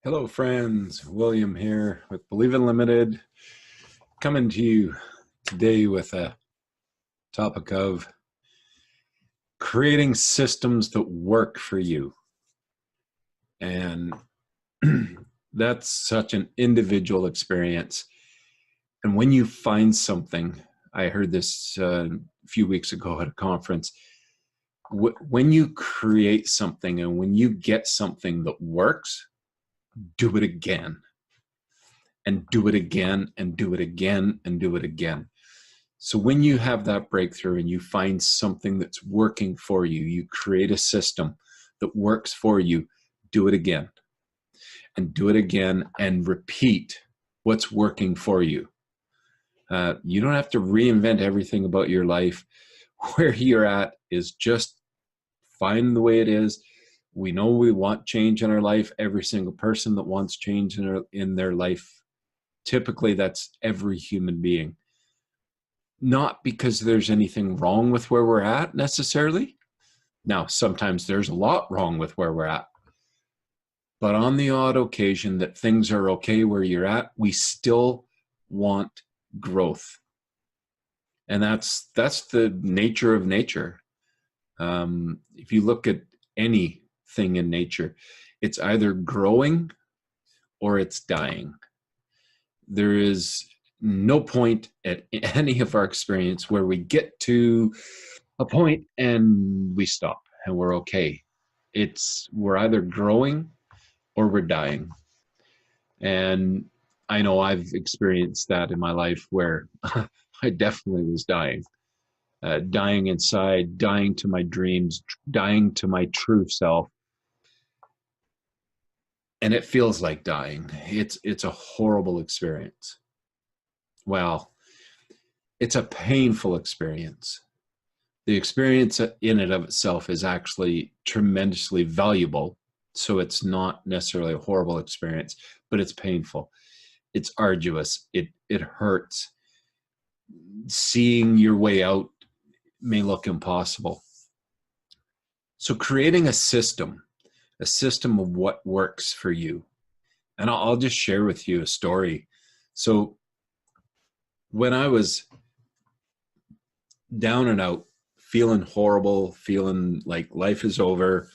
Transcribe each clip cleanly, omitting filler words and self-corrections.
Hello, friends. William here with Believe Unlimited, coming to you today with a topic of creating systems that work for you. And that's such an individual experience. And when you find something, I heard this a few weeks ago at a conference, when you create something and when you get something that works, do it again and do it again and do it again and do it again. So when you have that breakthrough and you find something that's working for you, you create a system that works for you, do it again and do it again and repeat what's working for you. You don't have to reinvent everything about your life. Where you're at is just fine the way it is. We know we want change in our life. Every single person that wants change in their life, typically that's every human being. Not because there's anything wrong with where we're at necessarily. Now, sometimes there's a lot wrong with where we're at. But on the odd occasion that things are okay where you're at, we still want growth. And that's the nature of nature. If you look at anything in nature, it's either growing or it's dying. There is no point at any of our experience where we get to a point and we stop and we're okay. We're either growing or we're dying. And I know I've experienced that in my life where I definitely was dying. Dying inside, dying to my dreams, dying to my true self. And it feels like dying. It's a horrible experience. Well, it's a painful experience. The experience in and of itself is actually tremendously valuable. So it's not necessarily a horrible experience, but it's painful. It's arduous. It hurts. Seeing your way out may look impossible. So creating a system of what works for you. And I'll just share with you a story. So when I was down and out, feeling horrible, feeling like life is over,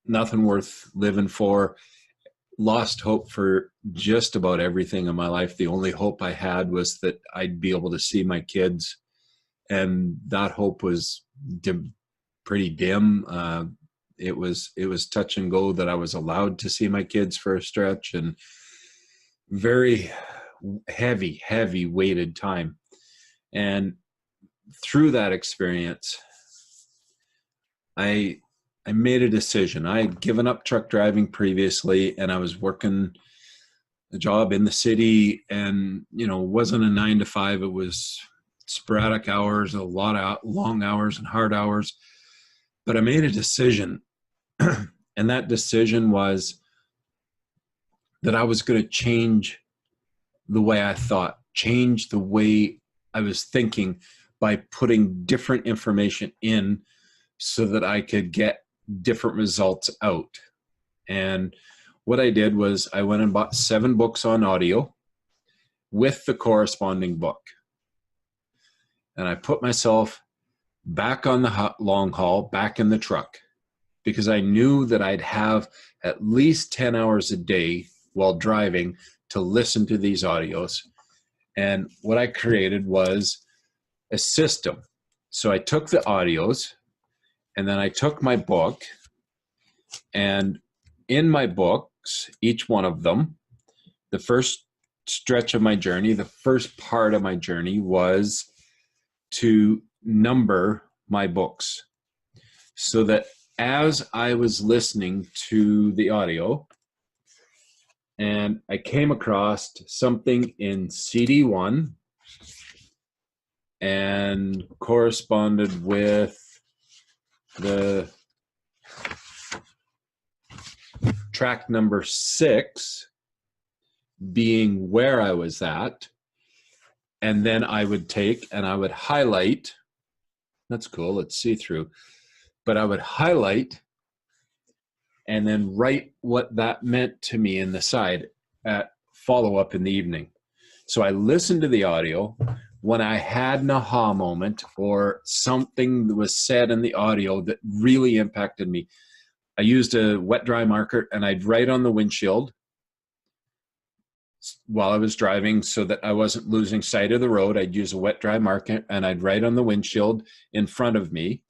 nothing worth living for, lost hope for just about everything in my life. The only hope I had was that I'd be able to see my kids. And that hope was pretty dim. It was touch and go that I was allowed to see my kids for a stretch, and very heavy weighted time. And through that experience, I made a decision. I had given up truck driving previously, and I was working a job in the city, and wasn't a 9 to 5. It was sporadic hours, a lot of long hours and hard hours. But I made a decision, and that decision was that I was going to change the way I thought, change the way I was thinking by putting different information in so that I could get different results out. And what I did was I went and bought 7 books on audio with the corresponding book. And I put myself back on the long haul, back in the truck, because I knew that I'd have at least 10 hours a day while driving to listen to these audios. And what I created was a system. So I took the audios, and then I took my book, and in my books, each one of them, the first stretch of my journey, the first part of my journey was to number my books so that as I was listening to the audio and I came across something in CD1 and corresponded with the track number 6 being where I was at, and then I would take and I would highlight. That's cool, it's see-through. But I would highlight and then write what that meant to me in the side at follow-up in the evening. So I listened to the audio. When I had an aha moment or something that was said in the audio that really impacted me, I used a wet dry marker and I'd write on the windshield while I was driving so that I wasn't losing sight of the road. I'd use a wet dry marker and I'd write on the windshield in front of me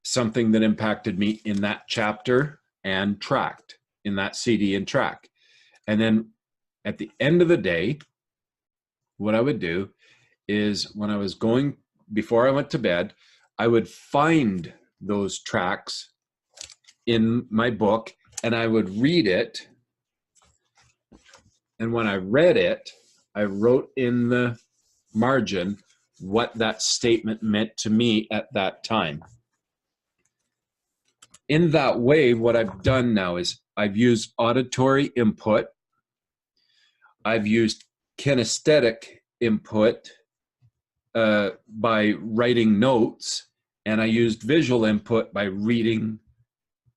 something that impacted me in that chapter and tracked in that CD and track. And then at the end of the day, what I would do is when I was going, before I went to bed, I would find those tracks in my book and I would read it. And when I read it, I wrote in the margin what that statement meant to me at that time. In that way, what I've done now is I've used auditory input, I've used kinesthetic input by writing notes, and I used visual input by reading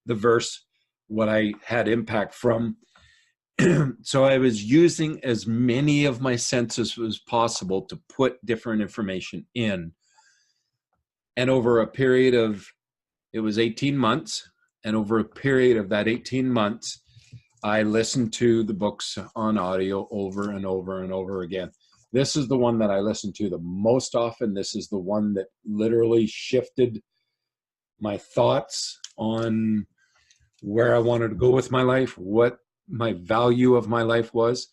the verse, what I had impact from. So I was using as many of my senses as possible to put different information in. And over a period of, it was 18 months, and over a period of that 18 months, I listened to the books on audio over and over and over again. This is the one that I listen to the most often. This is the one that literally shifted my thoughts on where I wanted to go with my life, what my value of my life was.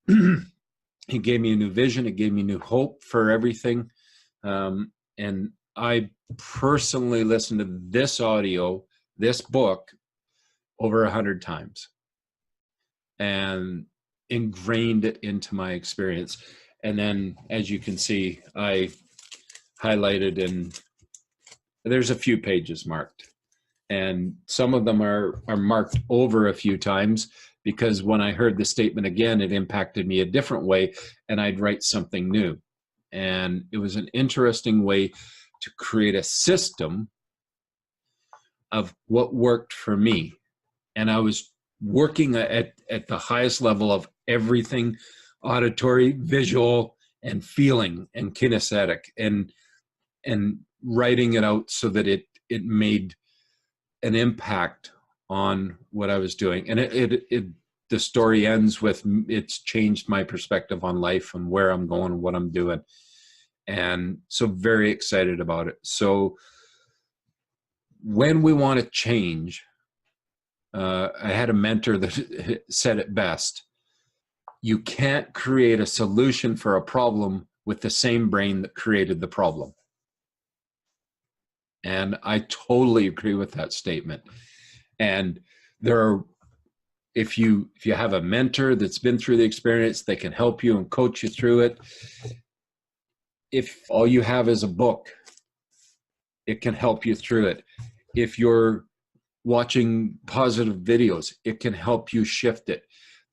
It gave me a new vision. It gave me new hope for everything. And I personally listened to this audio, this book, over 100 times and ingrained it into my experience. And then, as you can see, I highlighted, and there's a few pages marked. And some of them are marked over a few times because when I heard the statement again, it impacted me a different way, and I'd write something new. And it was an interesting way to create a system of what worked for me. And I was working at the highest level of everything: auditory, visual, and feeling, and kinesthetic, and writing it out so that it made an impact on what I was doing. And the story ends with, it's changed my perspective on life and where I'm going and what I'm doing. And so very excited about it. So when we want to change, I had a mentor that said it best: you can't create a solution for a problem with the same brain that created the problem. And I totally agree with that statement. And there are, if you have a mentor that's been through the experience, they can help you and coach you through it. If all you have is a book, it can help you through it. If you're watching positive videos, it can help you shift it.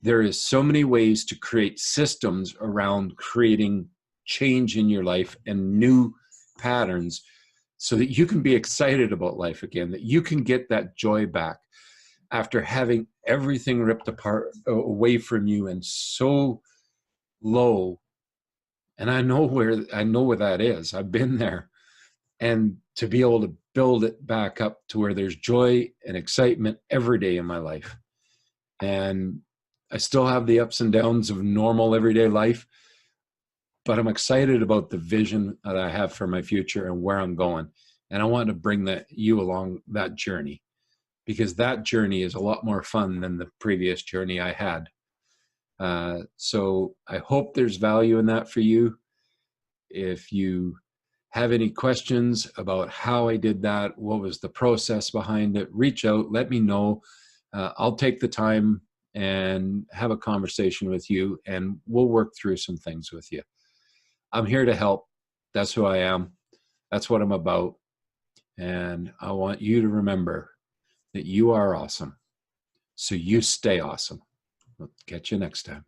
There is so many ways to create systems around creating change in your life and new patterns so that you can be excited about life again, that you can get that joy back after having everything ripped apart away from you and so low. And I know where that is. I've been there. And to be able to build it back up to where there's joy and excitement every day in my life. And I still have the ups and downs of normal everyday life, but I'm excited about the vision that I have for my future and where I'm going. And I want to bring you along that journey, because that journey is a lot more fun than the previous journey I had. So I hope there's value in that for you. If you have any questions about how I did that, what was the process behind it, reach out, let me know. I'll take the time and have a conversation with you, and we'll work through some things with you. I'm here to help. That's who I am. That's what I'm about. And I want you to remember that you are awesome. So you stay awesome. We'll catch you next time.